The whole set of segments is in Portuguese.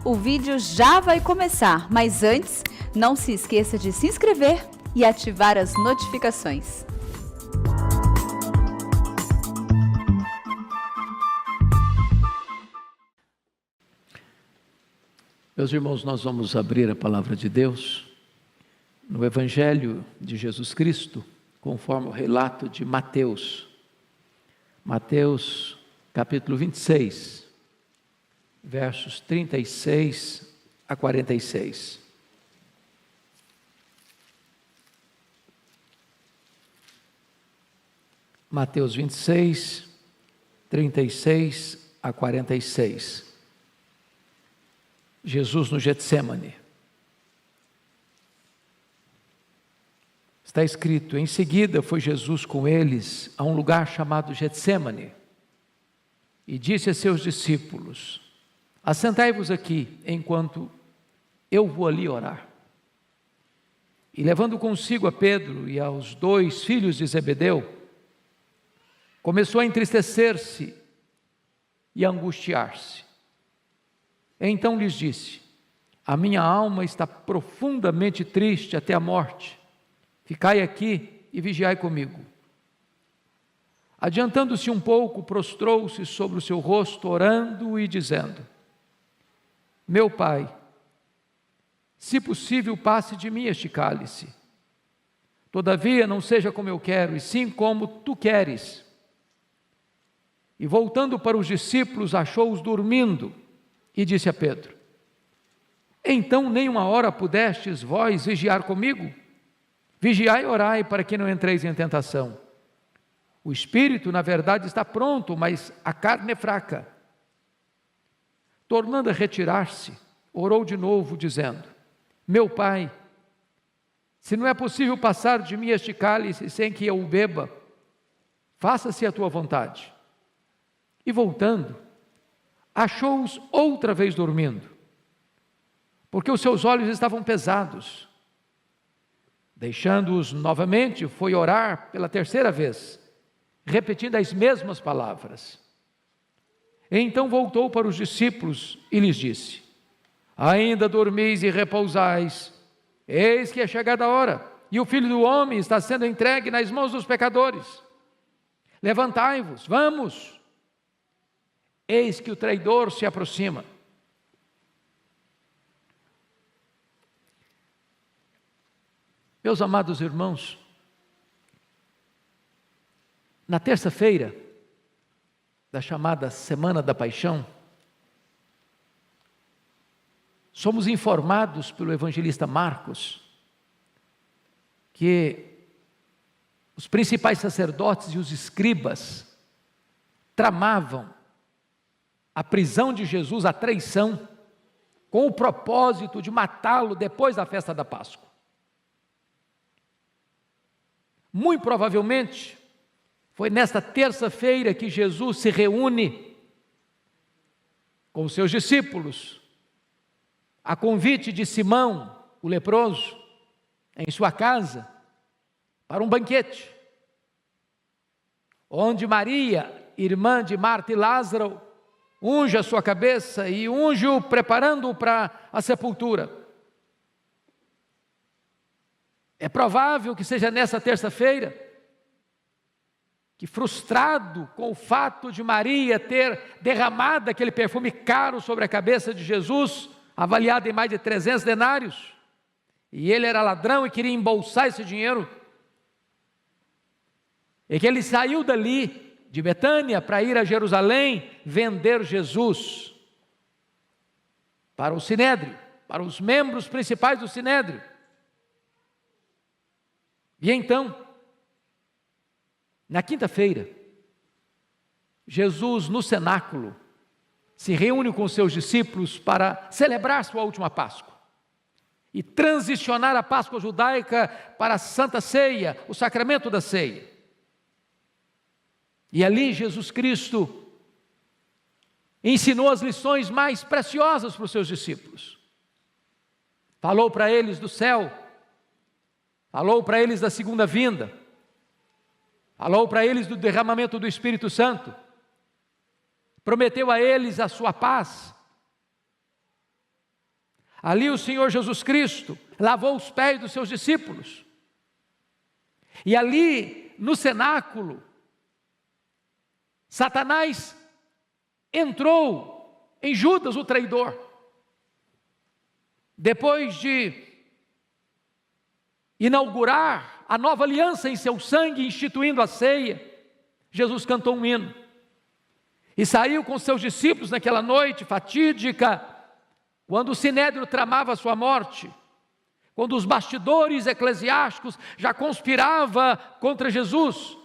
O vídeo já vai começar, mas antes, não se esqueça de se inscrever e ativar as notificações. Meus irmãos, nós vamos abrir a palavra de Deus no Evangelho de Jesus Cristo, conforme o relato de Mateus. Mateus, capítulo 26, versos 36 a 46. Mateus 26, 36 a 46. Jesus no Getsêmani. Está escrito: em seguida foi Jesus com eles a um lugar chamado Getsêmani e disse a seus discípulos: assentai-vos aqui enquanto eu vou ali orar. E levando consigo a Pedro e aos 2 filhos de Zebedeu, começou a entristecer-se e a angustiar-se. Então lhes disse: a minha alma está profundamente triste até a morte. Ficai aqui e vigiai comigo. Adiantando-se um pouco, prostrou-se sobre o seu rosto, orando e dizendo: meu Pai, se possível, passe de mim este cálice. Todavia, não seja como eu quero, e sim como tu queres. E voltando para os discípulos, achou-os dormindo, e disse a Pedro: então nem uma hora pudestes vós vigiar comigo? Vigiai e orai para que não entreis em tentação. O espírito, na verdade, está pronto, mas a carne é fraca. Tornando a retirar-se, orou de novo, dizendo: meu Pai, se não é possível passar de mim este cálice sem que eu o beba, faça-se a tua vontade. E voltando, achou-os outra vez dormindo, porque os seus olhos estavam pesados. Deixando-os novamente, foi orar pela terceira vez, repetindo as mesmas palavras. Então voltou para os discípulos e lhes disse: ainda dormis e repousais? Eis que é chegada a hora, e o Filho do Homem está sendo entregue nas mãos dos pecadores. Levantai-vos, vamos! Eis que o traidor se aproxima. Meus amados irmãos, na terça-feira da chamada Semana da Paixão, somos informados pelo evangelista Marcos que os principais sacerdotes e os escribas tramavam a prisão de Jesus, a traição, com o propósito de matá-lo depois da festa da Páscoa. Muito provavelmente, foi nesta terça-feira que Jesus se reúne com os seus discípulos, a convite de Simão, o leproso, em sua casa, para um banquete, onde Maria, irmã de Marta e Lázaro, unge a sua cabeça e unge-o preparando-o para a sepultura. É provável que seja nessa terça-feira que, frustrado com o fato de Maria ter derramado aquele perfume caro sobre a cabeça de Jesus, avaliado em mais de 300 denários, e ele era ladrão e queria embolsar esse dinheiro, e que ele saiu dali, de Betânia, para ir a Jerusalém, vender Jesus para o Sinédrio, para os membros principais do Sinédrio. E então, na quinta-feira, Jesus no cenáculo se reúne com seus discípulos para celebrar sua última Páscoa e transicionar a Páscoa judaica para a Santa Ceia, o sacramento da ceia. E ali Jesus Cristo ensinou as lições mais preciosas para os seus discípulos. Falou para eles do céu, falou para eles da segunda vinda, falou para eles do derramamento do Espírito Santo, prometeu a eles a sua paz, Ali o Senhor Jesus Cristo lavou os pés dos seus discípulos. E ali, no cenáculo, Satanás entrou em Judas, o traidor. Depois de inaugurar a nova aliança em seu sangue, instituindo a ceia, Jesus cantou um hino. E saiu com seus discípulos naquela noite fatídica, quando o sinédrio tramava a sua morte, quando os bastidores eclesiásticos já conspiravam contra Jesus,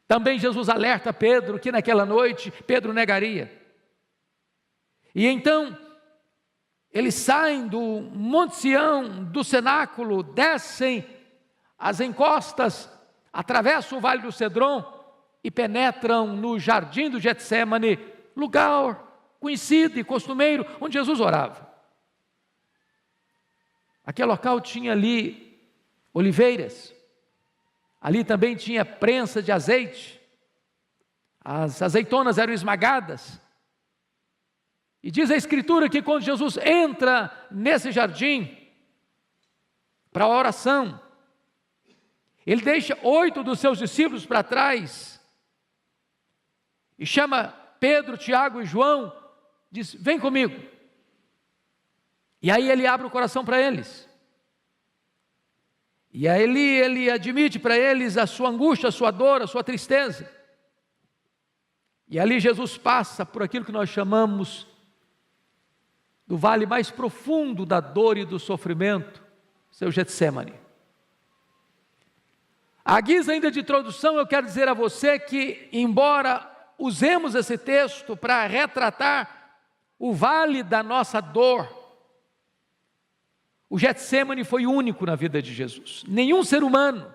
também Jesus alerta Pedro que naquela noite Pedro negaria. E então, eles saem do Monte Sião, do cenáculo, descem as encostas, atravessam o Vale do Cedron e penetram no jardim do Getsêmani, lugar conhecido e costumeiro onde Jesus orava. Aquele local tinha ali oliveiras, ali também tinha prensa de azeite, as azeitonas eram esmagadas. E diz a Escritura que quando Jesus entra nesse jardim para a oração, ele deixa 8 dos seus discípulos para trás e chama Pedro, Tiago e João, diz: vem comigo. E aí ele abre o coração para eles. E aí ele admite para eles a sua angústia, a sua dor, a sua tristeza. E ali Jesus passa por aquilo que nós chamamos do vale mais profundo da dor e do sofrimento, seu Getsêmani. À guisa ainda de introdução, eu quero dizer a você que, embora usemos esse texto para retratar o vale da nossa dor, o Getsêmani foi único na vida de Jesus. Nenhum ser humano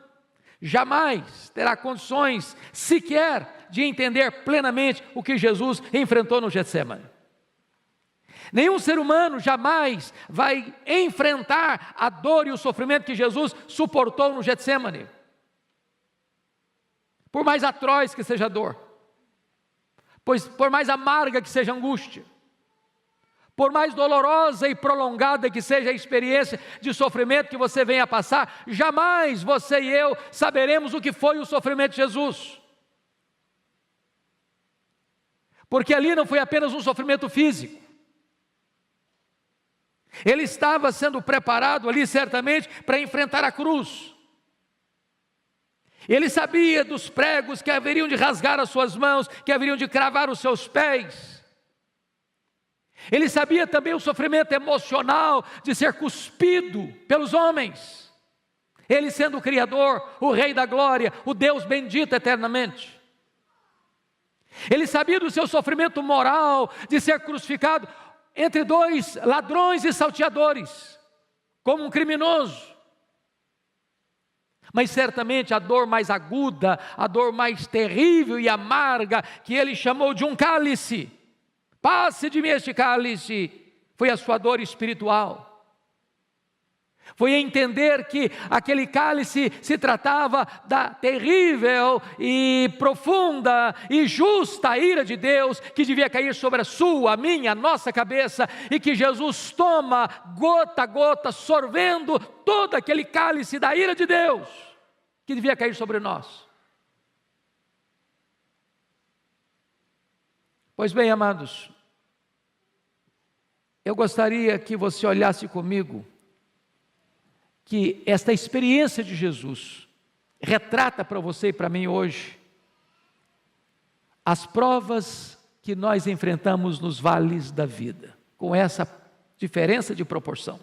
jamais terá condições sequer de entender plenamente o que Jesus enfrentou no Getsêmani. Nenhum ser humano jamais vai enfrentar a dor e o sofrimento que Jesus suportou no Getsêmani. Por mais atroz que seja a dor, por mais amarga que seja a angústia, por mais dolorosa e prolongada que seja a experiência de sofrimento que você venha a passar, jamais você e eu saberemos o que foi o sofrimento de Jesus. Porque ali não foi apenas um sofrimento físico. Ele estava sendo preparado ali certamente para enfrentar a cruz. Ele sabia dos pregos que haveriam de rasgar as suas mãos, que haveriam de cravar os seus pés. Ele sabia também o sofrimento emocional de ser cuspido pelos homens. Ele sendo o Criador, o Rei da Glória, o Deus bendito eternamente. Ele sabia do seu sofrimento moral de ser crucificado entre 2 ladrões e salteadores, como um criminoso. Mas certamente a dor mais aguda, a dor mais terrível e amarga, que ele chamou de um cálice, passe de mim este cálice, foi a sua dor espiritual. Foi entender que aquele cálice se tratava da terrível e profunda e justa ira de Deus, que devia cair sobre a sua, a minha, a nossa cabeça, e que Jesus toma gota a gota, sorvendo todo aquele cálice da ira de Deus, que devia cair sobre nós. Pois bem, amados, eu gostaria que você olhasse comigo que esta experiência de Jesus retrata para você e para mim hoje as provas que nós enfrentamos nos vales da vida, com essa diferença de proporção.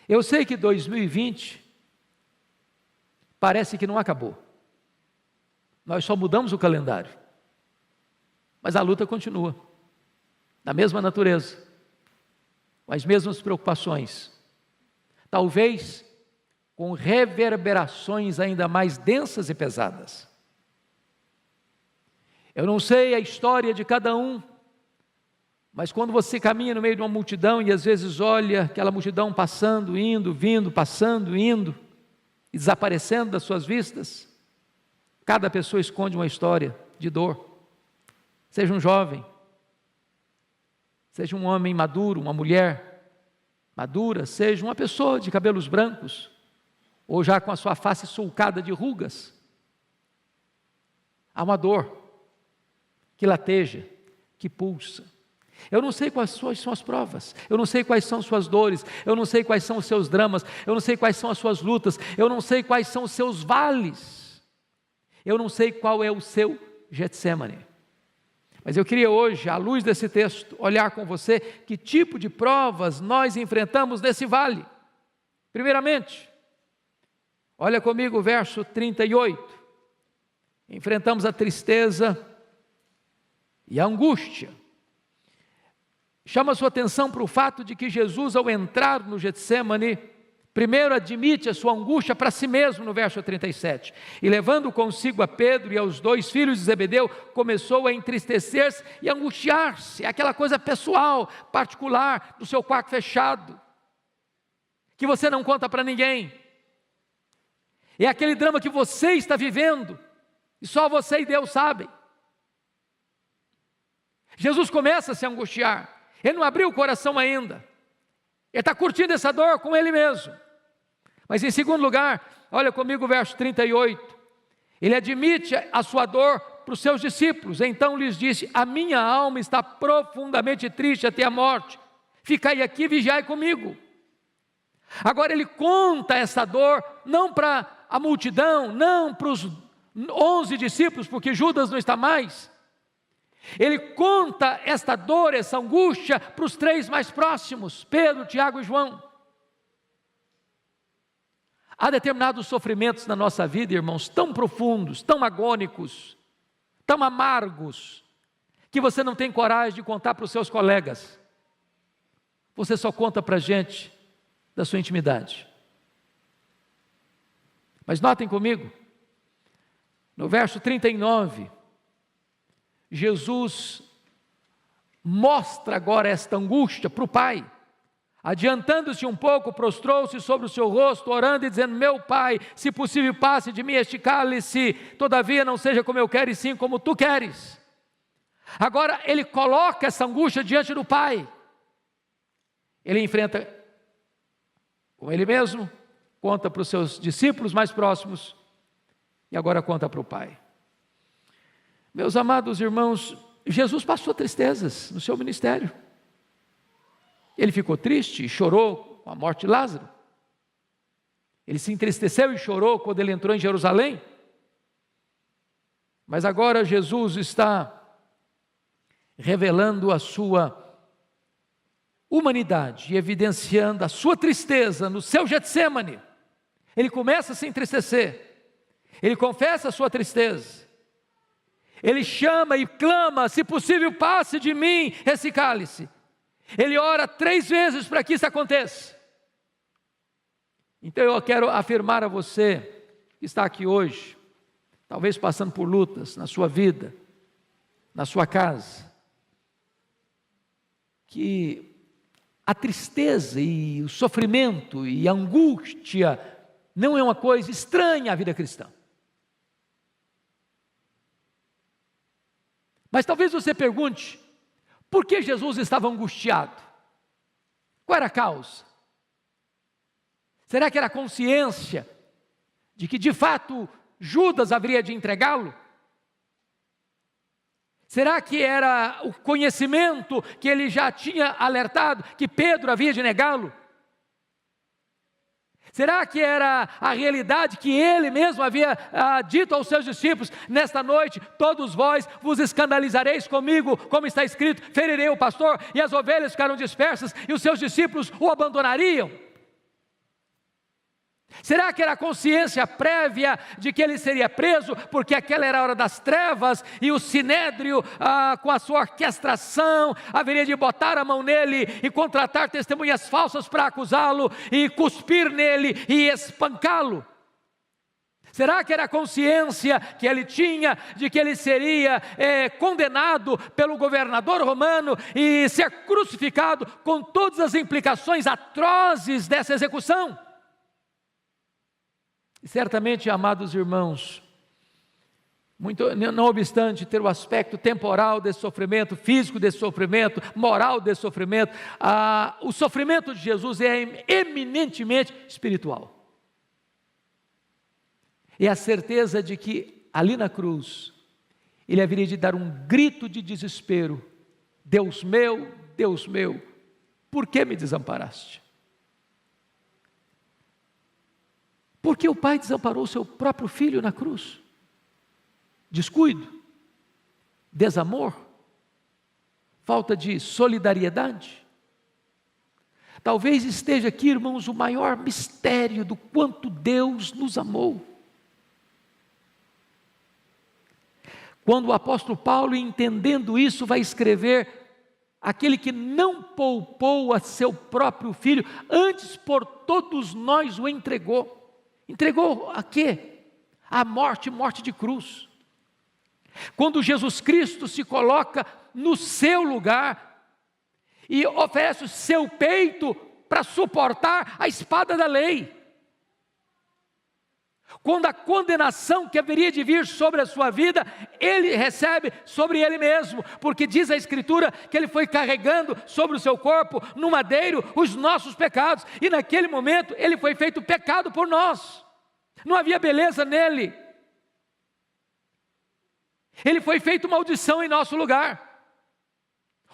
Eu sei que 2020 parece que não acabou. Nós só mudamos o calendário, mas a luta continua, da mesma natureza, com as mesmas preocupações, talvez com reverberações ainda mais densas e pesadas. Eu não sei a história de cada um, mas quando você caminha no meio de uma multidão e às vezes olha aquela multidão passando, indo, vindo, passando, indo e desaparecendo das suas vistas, cada pessoa esconde uma história de dor. Seja um jovem, seja um homem maduro, uma mulher madura, seja uma pessoa de cabelos brancos, ou já com a sua face sulcada de rugas, há uma dor que lateja, que pulsa. Eu não sei quais são as provas, eu não sei quais são suas dores, eu não sei quais são os seus dramas, eu não sei quais são as suas lutas, eu não sei quais são os seus vales, eu não sei qual é o seu Getsêmani. Mas eu queria hoje, à luz desse texto, olhar com você que tipo de provas nós enfrentamos nesse vale. Primeiramente, olha comigo o verso 38. Enfrentamos a tristeza e a angústia. Chama a sua atenção para o fato de que Jesus, ao entrar no Getsêmani, primeiro admite a sua angústia para si mesmo, no verso 37. E levando consigo a Pedro e aos 2 filhos de Zebedeu, começou a entristecer-se e angustiar-se. É aquela coisa pessoal, particular, do seu quarto fechado, que você não conta para ninguém. É aquele drama que você está vivendo, e só você e Deus sabem. Jesus começa a se angustiar. Ele não abriu o coração ainda. Ele está curtindo essa dor com ele mesmo. Mas em segundo lugar, olha comigo o verso 38. Ele admite a sua dor para os seus discípulos. Então lhes disse: a minha alma está profundamente triste até a morte. Ficai aqui e vigiai comigo. Agora ele conta essa dor, não para a multidão, não para os 11 discípulos, porque Judas não está mais. Ele conta esta dor, essa angústia, para os 3 mais próximos, Pedro, Tiago e João. Há determinados sofrimentos na nossa vida, irmãos, tão profundos, tão agônicos, tão amargos, que você não tem coragem de contar para os seus colegas. Você só conta para a gente da sua intimidade. Mas notem comigo, no verso 39, Jesus mostra agora esta angústia para o Pai. Adiantando-se um pouco, prostrou-se sobre o seu rosto, orando e dizendo: meu Pai, se possível passe de mim este cálice, todavia não seja como eu quero, e sim como tu queres. Agora ele coloca essa angústia diante do Pai. Ele enfrenta com ele mesmo, conta para os seus discípulos mais próximos, e agora conta para o Pai. Meus amados irmãos, Jesus passou tristezas no seu ministério. Ele ficou triste e chorou com a morte de Lázaro. Ele se entristeceu e chorou quando ele entrou em Jerusalém. Mas agora Jesus está revelando a sua humanidade e evidenciando a sua tristeza no seu Getsêmani. Ele começa a se entristecer. Ele confessa a sua tristeza. Ele chama e clama: se possível passe de mim esse cálice. Ele ora 3 vezes para que isso aconteça. Então eu quero afirmar a você que está aqui hoje, talvez passando por lutas na sua vida, na sua casa, que a tristeza e o sofrimento e a angústia não é uma coisa estranha à vida cristã. Mas talvez você pergunte: por que Jesus estava angustiado? Qual era a causa? Será que era a consciência de que de fato Judas haveria de entregá-lo? Será que era o conhecimento que ele já tinha alertado que Pedro havia de negá-lo? Será que era a realidade que ele mesmo havia dito aos seus discípulos: nesta noite todos vós vos escandalizareis comigo, como está escrito, ferirei o pastor e as ovelhas ficaram dispersas e os seus discípulos o abandonariam? Será que era a consciência prévia de que ele seria preso, porque aquela era a hora das trevas, e o sinédrio, com a sua orquestração, haveria de botar a mão nele e contratar testemunhas falsas para acusá-lo, e cuspir nele e espancá-lo? Será que era a consciência que ele tinha de que ele seria condenado pelo governador romano e ser crucificado, com todas as implicações atrozes dessa execução? E certamente, amados irmãos, não obstante ter o aspecto temporal desse sofrimento, físico desse sofrimento, moral desse sofrimento, o sofrimento de Jesus é eminentemente espiritual. É a certeza de que ali na cruz, ele haveria de dar um grito de desespero: Deus meu, por que me desamparaste? Porque o Pai desamparou o seu próprio Filho na cruz? Descuido? Desamor? Falta de solidariedade? Talvez esteja aqui, irmãos, o maior mistério do quanto Deus nos amou. Quando o apóstolo Paulo, entendendo isso, vai escrever: aquele que não poupou a seu próprio Filho, antes por todos nós o entregou. Entregou a quê? A morte de cruz. Quando Jesus Cristo se coloca no seu lugar e oferece o seu peito para suportar a espada da lei. Quando a condenação que haveria de vir sobre a sua vida, ele recebe sobre ele mesmo, porque diz a Escritura que ele foi carregando sobre o seu corpo, no madeiro, os nossos pecados, e naquele momento ele foi feito pecado por nós. Não havia beleza nele. Ele foi feito maldição em nosso lugar.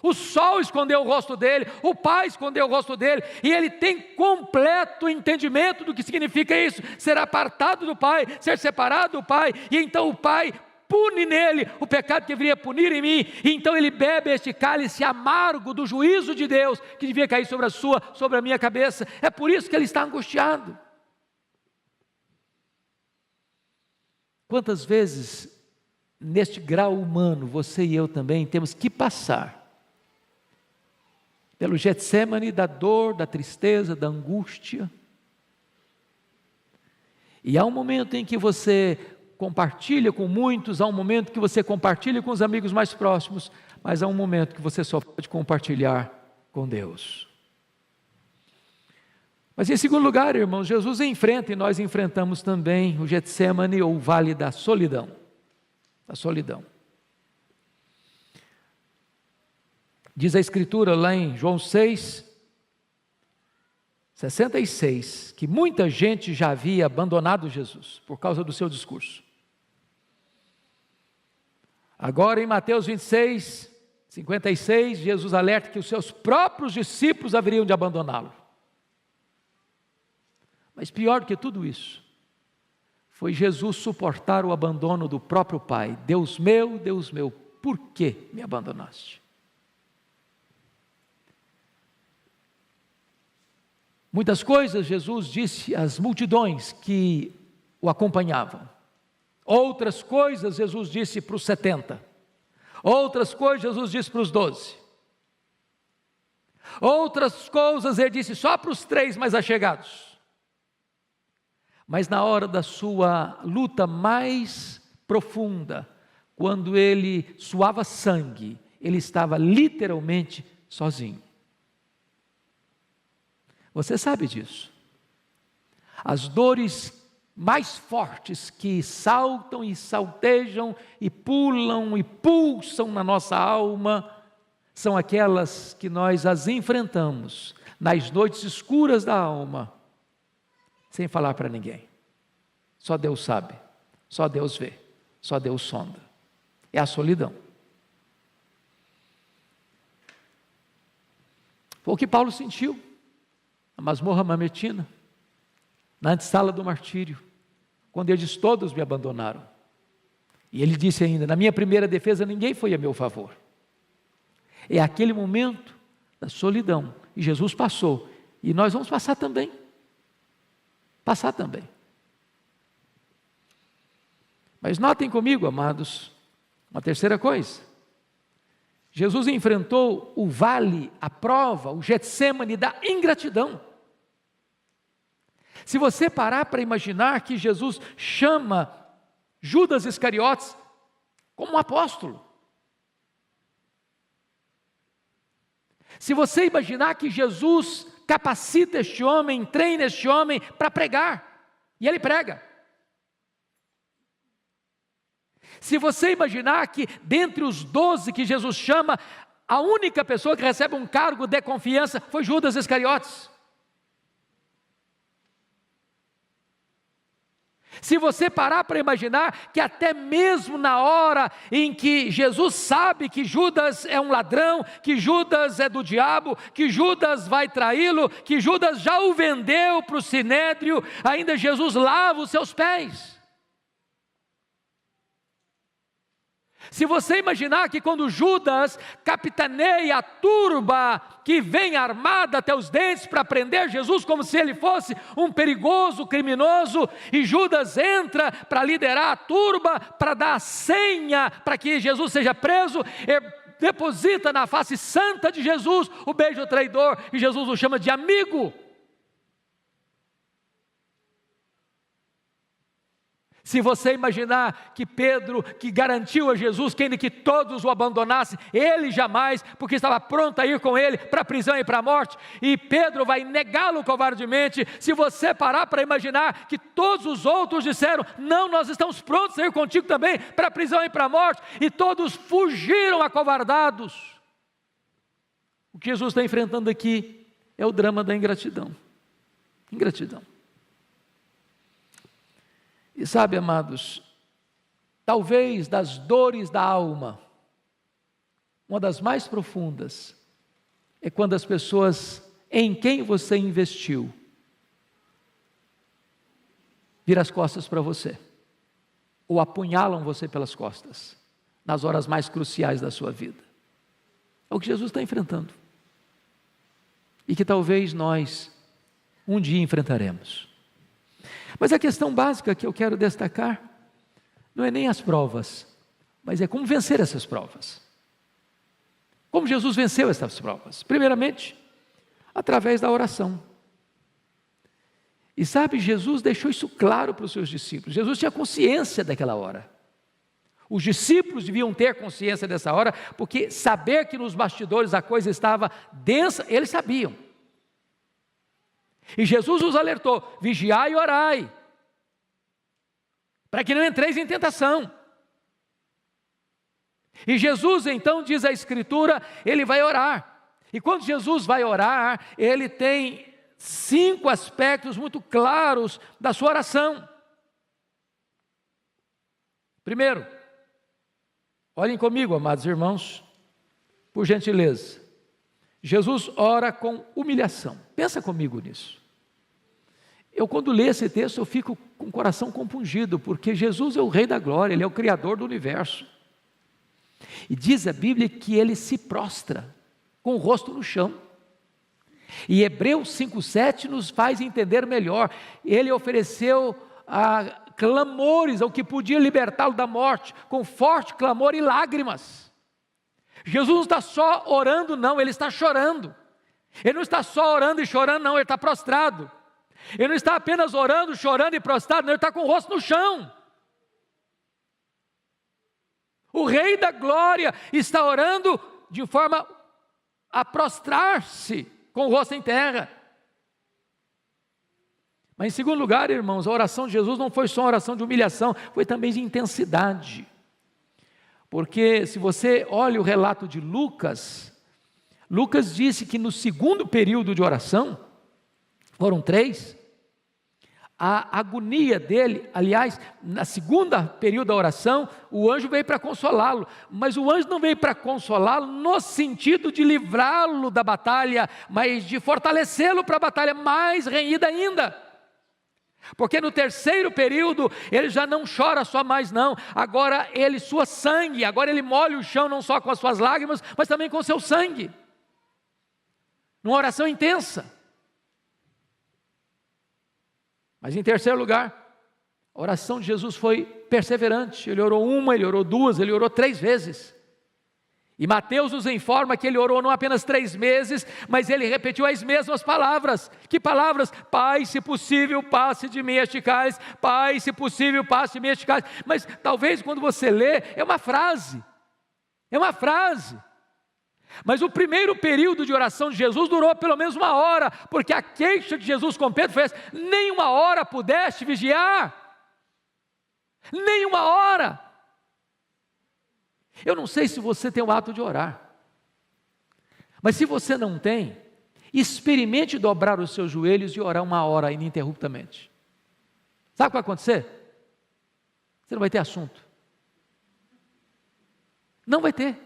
O sol escondeu o rosto dele, o Pai escondeu o rosto dele, e ele tem completo entendimento do que significa isso: ser apartado do Pai, ser separado do Pai, e então o Pai pune nele o pecado que deveria punir em mim, e então ele bebe este cálice amargo do juízo de Deus, que devia cair sobre a minha cabeça. É por isso que ele está angustiado. Quantas vezes, neste grau humano, você e eu também temos que passar pelo Getsêmani da dor, da tristeza, da angústia. E há um momento em que você compartilha com muitos, há um momento que você compartilha com os amigos mais próximos, mas há um momento que você só pode compartilhar com Deus. Mas em segundo lugar, irmãos, Jesus enfrenta, e nós enfrentamos também, o Getsêmani, ou o vale da solidão. Da solidão. Diz a Escritura lá em João 6, 66, que muita gente já havia abandonado Jesus por causa do seu discurso. Agora em Mateus 26, 56, Jesus alerta que os seus próprios discípulos haveriam de abandoná-lo. Mas pior do que tudo isso, foi Jesus suportar o abandono do próprio Pai. Deus meu, por que me abandonaste? Muitas coisas Jesus disse às multidões que o acompanhavam. Outras coisas Jesus disse para os 70. Outras coisas Jesus disse para os 12. Outras coisas ele disse só para os 3 mais achegados. Mas na hora da sua luta mais profunda, quando ele suava sangue, ele estava literalmente sozinho. Você sabe disso. As dores mais fortes que saltam e saltejam e pulam e pulsam na nossa alma são aquelas que nós as enfrentamos nas noites escuras da alma, sem falar para ninguém. Só Deus sabe, só Deus vê, só Deus sonda. É a solidão. Foi o que Paulo sentiu na masmorra mamertina, na antessala do martírio, quando ele diz: todos me abandonaram. E ele disse ainda: na minha primeira defesa ninguém foi a meu favor. É aquele momento da solidão, e Jesus passou, e nós vamos passar também. Mas notem comigo, amados, uma terceira coisa. Jesus enfrentou o vale, a prova, o Getsêmani da ingratidão. Se você parar para imaginar que Jesus chama Judas Iscariotes como um apóstolo, se você imaginar que Jesus capacita este homem, treina este homem para pregar, e ele prega. Se você imaginar que dentre os 12 que Jesus chama, a única pessoa que recebe um cargo de confiança foi Judas Iscariotes. Se você parar para imaginar que até mesmo na hora em que Jesus sabe que Judas é um ladrão, que Judas é do diabo, que Judas vai traí-lo, que Judas já o vendeu para o sinédrio, ainda Jesus lava os seus pés. Se você imaginar que quando Judas capitaneia a turba que vem armada até os dentes para prender Jesus como se ele fosse um perigoso criminoso, e Judas entra para liderar a turba, para dar a senha para que Jesus seja preso, deposita na face santa de Jesus o beijo traidor, e Jesus o chama de amigo. Se você imaginar que Pedro, que garantiu a Jesus que ainda que todos o abandonassem, ele jamais, porque estava pronto a ir com ele para a prisão e para a morte, e Pedro vai negá-lo covardemente. Se você parar para imaginar que todos os outros disseram, não, nós estamos prontos a ir contigo também para a prisão e para a morte, e todos fugiram acovardados. O que Jesus está enfrentando aqui é o drama da ingratidão. Ingratidão. E sabe, amados, talvez das dores da alma, uma das mais profundas, é quando as pessoas em quem você investiu, viram as costas para você, ou apunhalam você pelas costas, nas horas mais cruciais da sua vida. É o que Jesus está enfrentando, e que talvez nós um dia enfrentaremos. Mas a questão básica que eu quero destacar não é nem as provas, mas é como vencer essas provas. Como Jesus venceu essas provas? Primeiramente, através da oração. E sabe, Jesus deixou isso claro para os seus discípulos. Jesus tinha consciência daquela hora. Os discípulos deviam ter consciência dessa hora, porque saber que nos bastidores a coisa estava densa, eles sabiam. E Jesus os alertou, vigiai e orai, para que não entreis em tentação. E Jesus então, diz a Escritura, ele vai orar. E quando Jesus vai orar, ele tem 5 aspectos muito claros da sua oração. Primeiro, olhem comigo, amados irmãos, por gentileza. Jesus ora com humilhação. Pensa comigo nisso. Eu quando leio esse texto eu fico com o coração compungido, porque Jesus é o Rei da Glória, Ele é o Criador do universo. E diz a Bíblia que Ele se prostra com o rosto no chão. E Hebreus 5,7 nos faz entender melhor. Ele ofereceu clamores ao que podia libertá-lo da morte, com forte clamor e lágrimas. Jesus não está só orando, não, Ele está chorando. Ele não está só orando e chorando, não, Ele está prostrado. Ele não está apenas orando, chorando e prostrado, não, Ele está com o rosto no chão. O Rei da Glória está orando de forma a prostrar-se com o rosto em terra. Mas em segundo lugar, irmãos, a oração de Jesus não foi só uma oração de humilhação, foi também de intensidade. Porque se você olha o relato de Lucas, Lucas disse que no segundo período de oração, foram 3, a agonia dele, aliás, na segunda período da oração, o anjo veio para consolá-lo, mas o anjo não veio para consolá-lo no sentido de livrá-lo da batalha, mas de fortalecê-lo para a batalha mais renhida ainda. Porque no terceiro período, ele já não chora só mais não, agora ele sua sangue, agora ele molha o chão não só com as suas lágrimas, mas também com o seu sangue, numa oração intensa. Mas em terceiro lugar, a oração de Jesus foi perseverante, ele orou 1, ele orou 2, ele orou 3 vezes. E Mateus nos informa que ele orou não apenas 3 meses, mas ele repetiu as mesmas palavras. Que palavras? Pai, se possível, passe de mim este cálice. Pai, se possível, passe de mim este cálice. Mas talvez quando você lê, é uma frase. É uma frase. Mas o primeiro período de oração de Jesus durou pelo menos 1 hora, porque a queixa de Jesus com Pedro foi essa: nem 1 hora pudeste vigiar. Nem 1 hora. Eu não sei se você tem o hábito de orar, mas se você não tem, experimente dobrar os seus joelhos e orar 1 hora ininterruptamente. Sabe o que vai acontecer? Você não vai ter assunto. Não vai ter.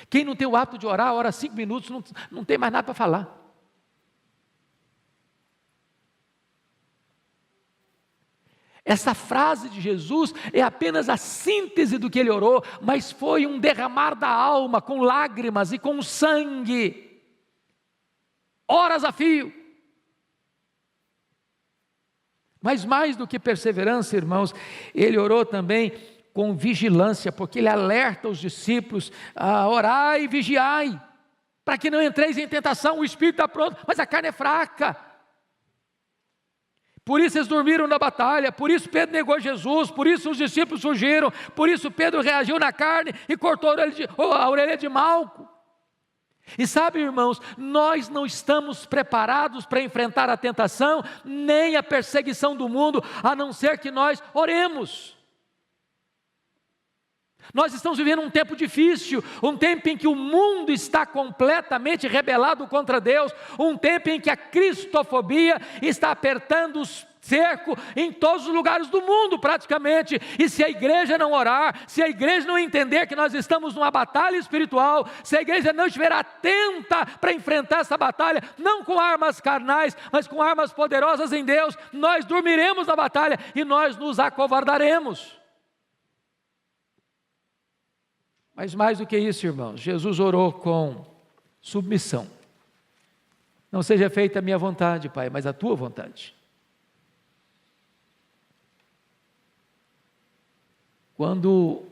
Quem não tem o hábito de orar, ora 5 minutos, não tem mais nada para falar. Essa frase de Jesus é apenas a síntese do que ele orou, mas foi um derramar da alma, com lágrimas e com sangue, horas a fio. Mas mais do que perseverança, irmãos, ele orou também com vigilância, porque ele alerta os discípulos a orar e vigiai, para que não entreis em tentação. O espírito está pronto, mas a carne é fraca. Por isso eles dormiram na batalha, por isso Pedro negou Jesus, por isso os discípulos fugiram, por isso Pedro reagiu na carne e cortou a orelha de Malco. E sabe, irmãos, nós não estamos preparados para enfrentar a tentação, nem a perseguição do mundo, a não ser que nós oremos. Nós estamos vivendo um tempo difícil, um tempo em que o mundo está completamente rebelado contra Deus, um tempo em que a cristofobia está apertando os cerco em todos os lugares do mundo praticamente, e se a igreja não orar, se a igreja não entender que nós estamos numa batalha espiritual, se a igreja não estiver atenta para enfrentar essa batalha, não com armas carnais, mas com armas poderosas em Deus, nós dormiremos na batalha e nós nos acovardaremos. Mas mais do que isso, irmãos, Jesus orou com submissão. Não seja feita a minha vontade, Pai, mas a tua vontade. Quando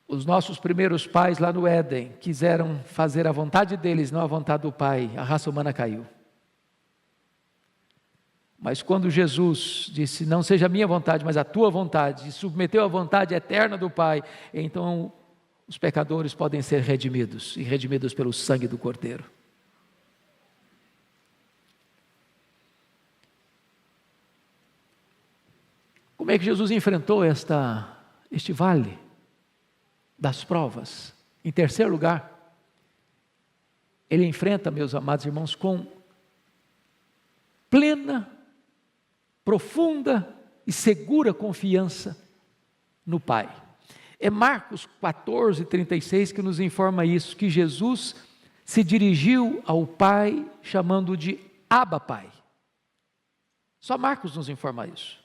os nossos primeiros pais lá no Éden quiseram fazer a vontade deles, não a vontade do Pai, a raça humana caiu. Mas quando Jesus disse, não seja a minha vontade, mas a tua vontade, e submeteu a vontade eterna do Pai, então os pecadores podem ser redimidos, e redimidos pelo sangue do Cordeiro. Como é que Jesus enfrentou este vale das provas? Em terceiro lugar, ele enfrenta, meus amados irmãos, com plena, profunda e segura confiança no Pai. É Marcos 14:36 que nos informa isso, que Jesus se dirigiu ao Pai chamando de Abba Pai. Só Marcos nos informa isso.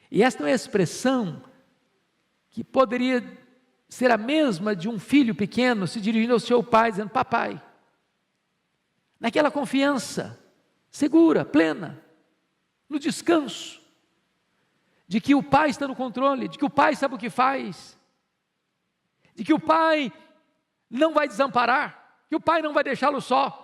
E esta é uma expressão que poderia ser a mesma de um filho pequeno se dirigindo ao seu pai, dizendo papai. Naquela confiança segura, plena, no descanso, de que o Pai está no controle, de que o Pai sabe o que faz, de que o Pai não vai desamparar, que o Pai não vai deixá-lo só.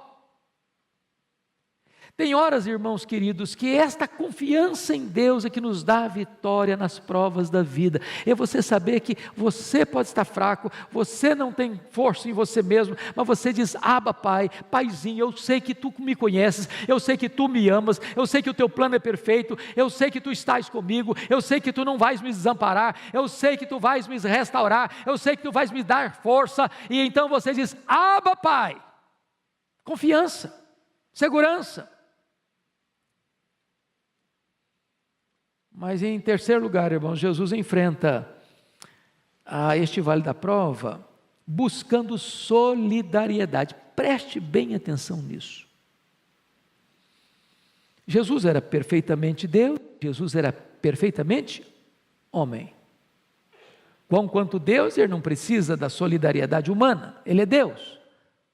Tem horas, irmãos queridos, que esta confiança em Deus é que nos dá a vitória nas provas da vida. É você saber que você pode estar fraco, você não tem força em você mesmo, mas você diz, Abba Pai, Paizinho, eu sei que Tu me conheces, eu sei que Tu me amas, eu sei que o Teu plano é perfeito, eu sei que Tu estás comigo, eu sei que Tu não vais me desamparar, eu sei que Tu vais me restaurar, eu sei que Tu vais me dar força, e então você diz, Abba Pai, confiança, segurança. Mas em terceiro lugar, irmãos, Jesus enfrenta este vale da prova buscando solidariedade. Preste bem atenção nisso. Jesus era perfeitamente Deus, Jesus era perfeitamente homem. Quanto Deus, ele não precisa da solidariedade humana, ele é Deus,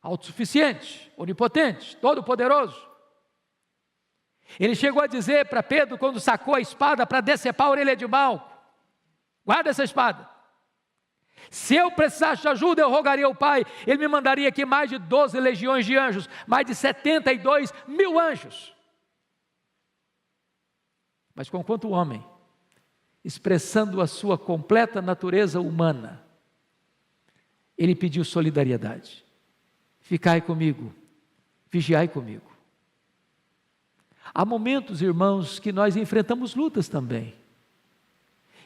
autossuficiente, onipotente, todo-poderoso. Ele chegou a dizer para Pedro, quando sacou a espada para decepar a orelha de Malco, guarda essa espada, se eu precisasse de ajuda eu rogaria ao Pai, ele me mandaria aqui mais de 12 legiões de anjos, mais de 72 mil anjos. Mas conquanto o homem, expressando a sua completa natureza humana, ele pediu solidariedade, ficai comigo, vigiai comigo. Há momentos, irmãos, que nós enfrentamos lutas também.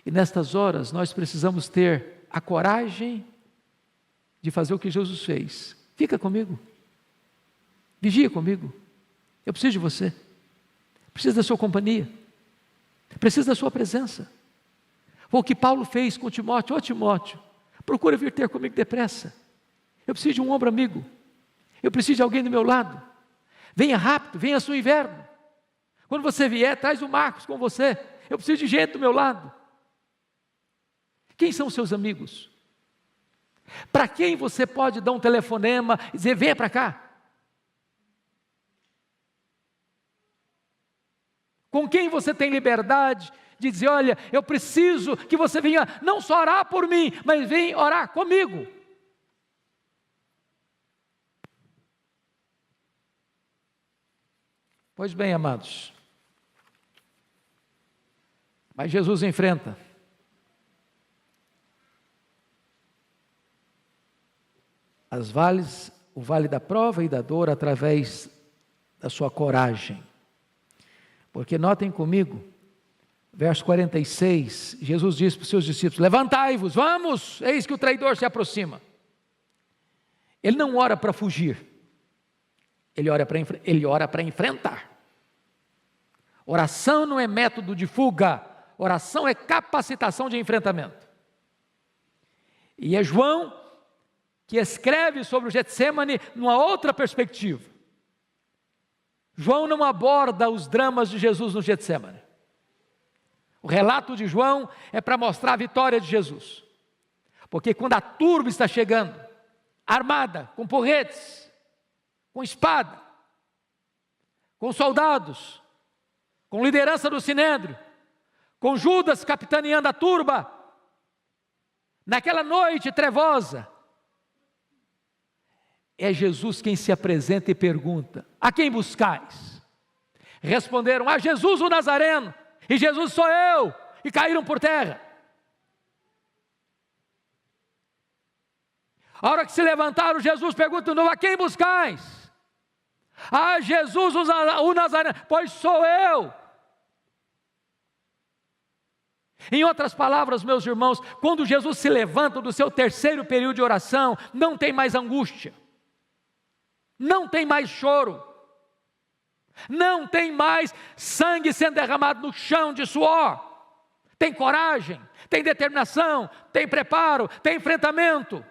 E nestas horas nós precisamos ter a coragem de fazer o que Jesus fez. Fica comigo. Vigia comigo. Eu preciso de você. Preciso da sua companhia. Preciso da sua presença. Foi o que Paulo fez com Timóteo. Ó Timóteo, procura vir ter comigo depressa. Eu preciso de um ombro amigo. Eu preciso de alguém do meu lado. Venha rápido, venha o inverno. Quando você vier, traz o Marcos com você. Eu preciso de gente do meu lado. Quem são os seus amigos? Para quem você pode dar um telefonema e dizer, venha para cá? Com quem você tem liberdade de dizer, olha, eu preciso que você venha não só orar por mim, mas venha orar comigo. Pois bem, amados, mas Jesus enfrenta o vale da prova e da dor através da sua coragem. Porque notem comigo, verso 46, Jesus diz para os seus discípulos, levantai-vos, vamos, eis que o traidor se aproxima. Ele não ora para fugir, ele ora para enfrentar. Oração não é método de fuga, oração é capacitação de enfrentamento. E é João que escreve sobre o Getsemane numa outra perspectiva. João não aborda os dramas de Jesus no Getsemane. O relato de João é para mostrar a vitória de Jesus. Porque quando a turba está chegando, armada, com porretes, com espada, com soldados, com liderança do Sinédrio, com Judas capitaneando a turba, naquela noite trevosa, é Jesus quem se apresenta e pergunta, a quem buscais? Responderam, a Jesus o Nazareno, e Jesus sou eu, e caíram por terra. A hora que se levantaram, Jesus pergunta de novo, a quem buscais? A Jesus o Nazareno, pois sou eu. Em outras palavras, meus irmãos, quando Jesus se levanta do seu terceiro período de oração, não tem mais angústia, não tem mais choro, não tem mais sangue sendo derramado no chão de suor, tem coragem, tem determinação, tem preparo, tem enfrentamento.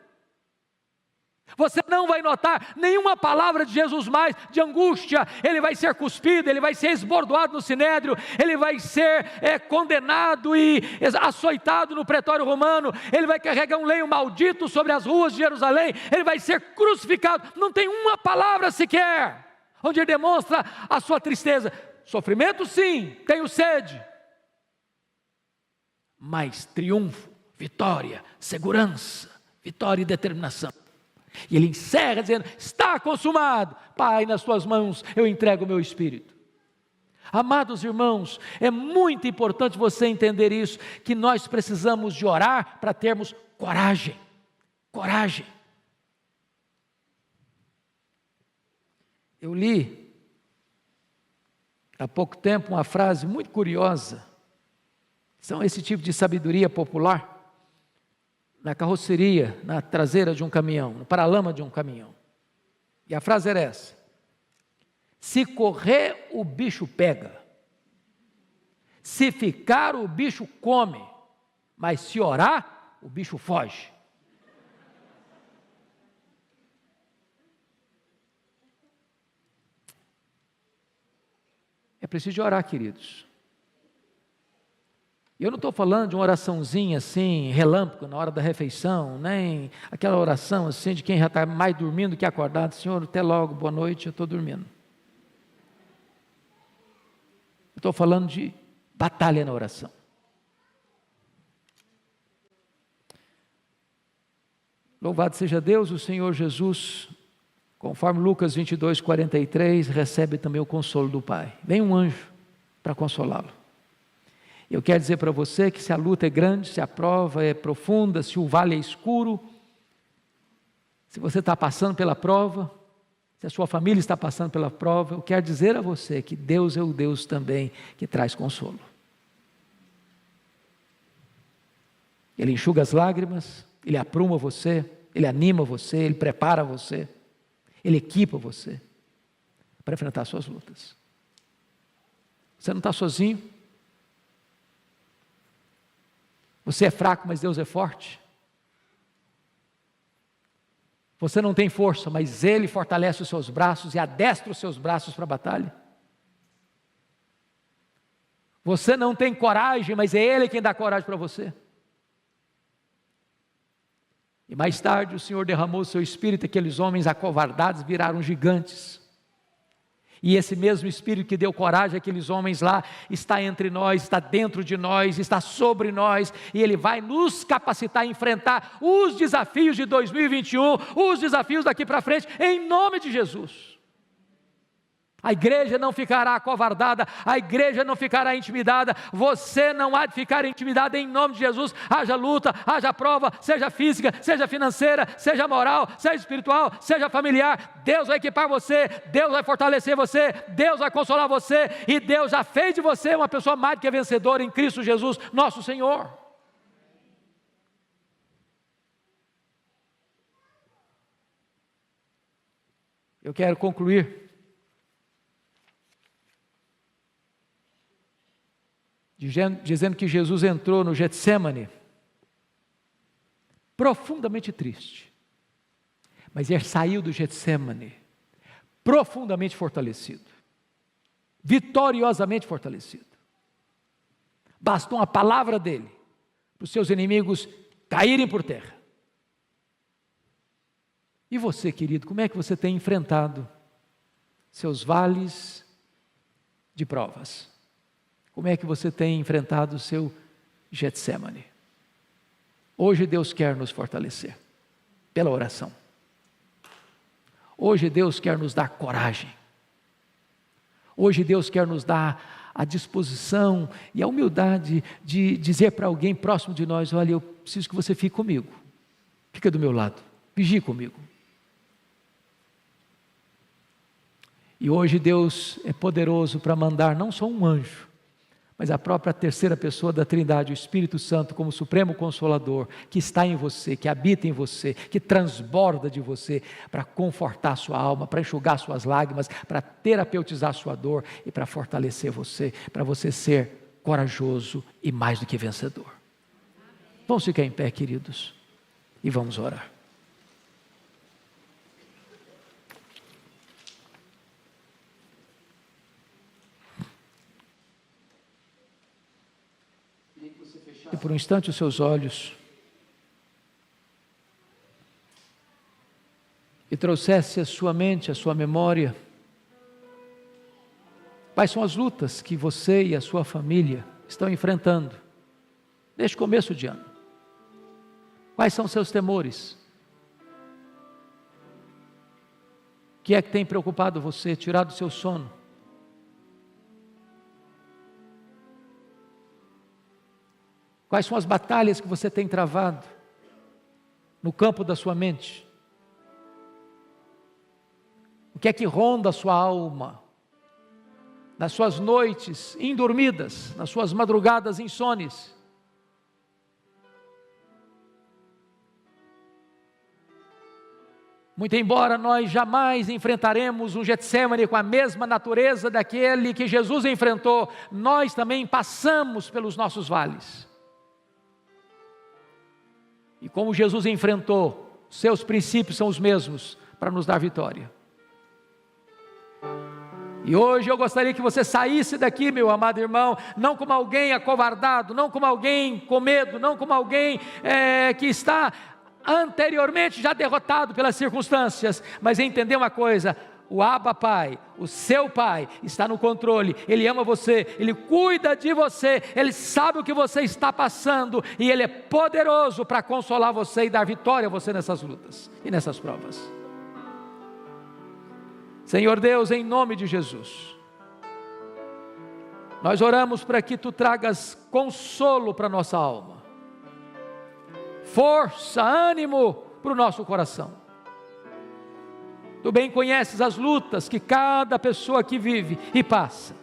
Você não vai notar nenhuma palavra de Jesus mais de angústia. Ele vai ser cuspido, ele vai ser esbordoado no sinédrio, ele vai ser condenado e açoitado no pretório romano, ele vai carregar um lenho maldito sobre as ruas de Jerusalém, ele vai ser crucificado. Não tem uma palavra sequer onde ele demonstra a sua tristeza. Sofrimento sim, tenho sede, mas triunfo, vitória, segurança, vitória e determinação. E ele encerra dizendo, está consumado, Pai, nas tuas mãos eu entrego o meu espírito. Amados irmãos, é muito importante você entender isso, que nós precisamos de orar para termos coragem, coragem. Eu li há pouco tempo uma frase muito curiosa, são esse tipo de sabedoria popular, na carroceria, na traseira de um caminhão, no paralama de um caminhão. E a frase era essa: se correr, o bicho pega, se ficar, o bicho come, mas se orar, o bicho foge. É preciso de orar, queridos. E eu não estou falando de uma oraçãozinha assim, relâmpago, na hora da refeição, nem aquela oração assim de quem já está mais dormindo que acordado. Senhor, até logo, boa noite, eu estou dormindo. Eu estou falando de batalha na oração. Louvado seja Deus, o Senhor Jesus, conforme Lucas 22, 43, recebe também o consolo do Pai. Vem um anjo para consolá-lo. Eu quero dizer para você que se a luta é grande, se a prova é profunda, se o vale é escuro, se você está passando pela prova, se a sua família está passando pela prova, eu quero dizer a você que Deus é o Deus também que traz consolo. Ele enxuga as lágrimas, Ele apruma você, Ele anima você, Ele prepara você, Ele equipa você para enfrentar suas lutas. Você não está sozinho. Você é fraco, mas Deus é forte. Você não tem força, mas Ele fortalece os seus braços e adestra os seus braços para a batalha. Você não tem coragem, mas é Ele quem dá coragem para você. E mais tarde o Senhor derramou o seu Espírito, aqueles homens acovardados viraram gigantes. E esse mesmo Espírito que deu coragem àqueles homens lá, está entre nós, está dentro de nós, está sobre nós, e Ele vai nos capacitar a enfrentar os desafios de 2021, os desafios daqui para frente, em nome de Jesus. A igreja não ficará acovardada, a igreja não ficará intimidada, você não há de ficar intimidado em nome de Jesus. Haja luta, haja prova, seja física, seja financeira, seja moral, seja espiritual, seja familiar, Deus vai equipar você, Deus vai fortalecer você, Deus vai consolar você, e Deus já fez de você uma pessoa mais do que vencedora em Cristo Jesus, nosso Senhor. Eu quero concluir dizendo que Jesus entrou no Getsêmani profundamente triste, mas ele saiu do Getsêmani profundamente fortalecido, vitoriosamente fortalecido. Bastou uma palavra dele para os seus inimigos caírem por terra. E você, querido, como é que você tem enfrentado seus vales de provas? Como é que você tem enfrentado o seu Getsêmani? Hoje Deus quer nos fortalecer pela oração. Hoje Deus quer nos dar coragem. Hoje Deus quer nos dar a disposição e a humildade de dizer para alguém próximo de nós: olha, eu preciso que você fique comigo. Fica do meu lado, vigie comigo. E hoje Deus é poderoso para mandar não só um anjo, mas a própria terceira pessoa da Trindade, o Espírito Santo, como Supremo Consolador, que está em você, que habita em você, que transborda de você, para confortar sua alma, para enxugar suas lágrimas, para terapeutizar sua dor e para fortalecer você, para você ser corajoso e mais do que vencedor. Vamos ficar em pé, queridos, e vamos orar. E por um instante os seus olhos e trouxesse à sua mente, à sua memória, quais são as lutas que você e a sua família estão enfrentando neste começo de ano. Quais são seus temores? O que é que tem preocupado você, tirado o seu sono? Quais são as batalhas que você tem travado no campo da sua mente? O que é que ronda a sua alma? Nas suas noites indormidas, nas suas madrugadas insones? Muito embora nós jamais enfrentaremos um Getsêmani com a mesma natureza daquele que Jesus enfrentou, nós também passamos pelos nossos vales. E como Jesus enfrentou, seus princípios são os mesmos para nos dar vitória. E hoje eu gostaria que você saísse daqui, meu amado irmão, não como alguém acovardado, não como alguém com medo, não como alguém que está anteriormente já derrotado pelas circunstâncias, mas entender uma coisa: o Abba Pai, o seu Pai, está no controle, Ele ama você, Ele cuida de você, Ele sabe o que você está passando, e Ele é poderoso para consolar você e dar vitória a você nessas lutas e nessas provas. Senhor Deus, em nome de Jesus, nós oramos para que Tu tragas consolo para a nossa alma, força, ânimo para o nosso coração. Tu bem conheces as lutas que cada pessoa aqui vive e passa.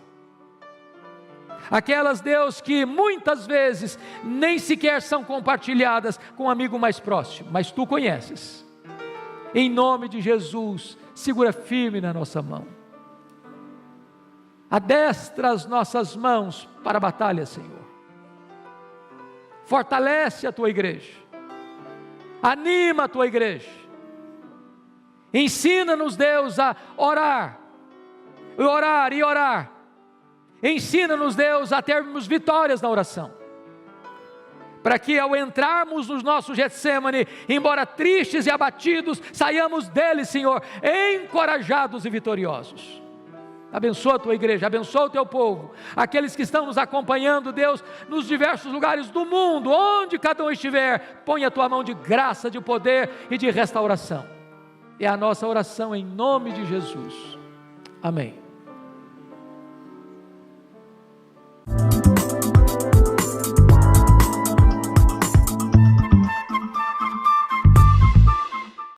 Aquelas, Deus, que muitas vezes nem sequer são compartilhadas com um amigo mais próximo, mas Tu conheces. Em nome de Jesus, segura firme na nossa mão. Adestra as nossas mãos para a batalha, Senhor. Fortalece a Tua igreja. Anima a Tua igreja. Ensina-nos, Deus, a orar. Orar e orar. Ensina-nos, Deus, a termos vitórias na oração. Para que ao entrarmos no nosso Getsêmani, embora tristes e abatidos, saiamos dele, Senhor, encorajados e vitoriosos. Abençoa a Tua igreja, abençoa o Teu povo, aqueles que estão nos acompanhando, Deus, nos diversos lugares do mundo, onde cada um estiver, põe a Tua mão de graça, de poder e de restauração. É a nossa oração em nome de Jesus. Amém.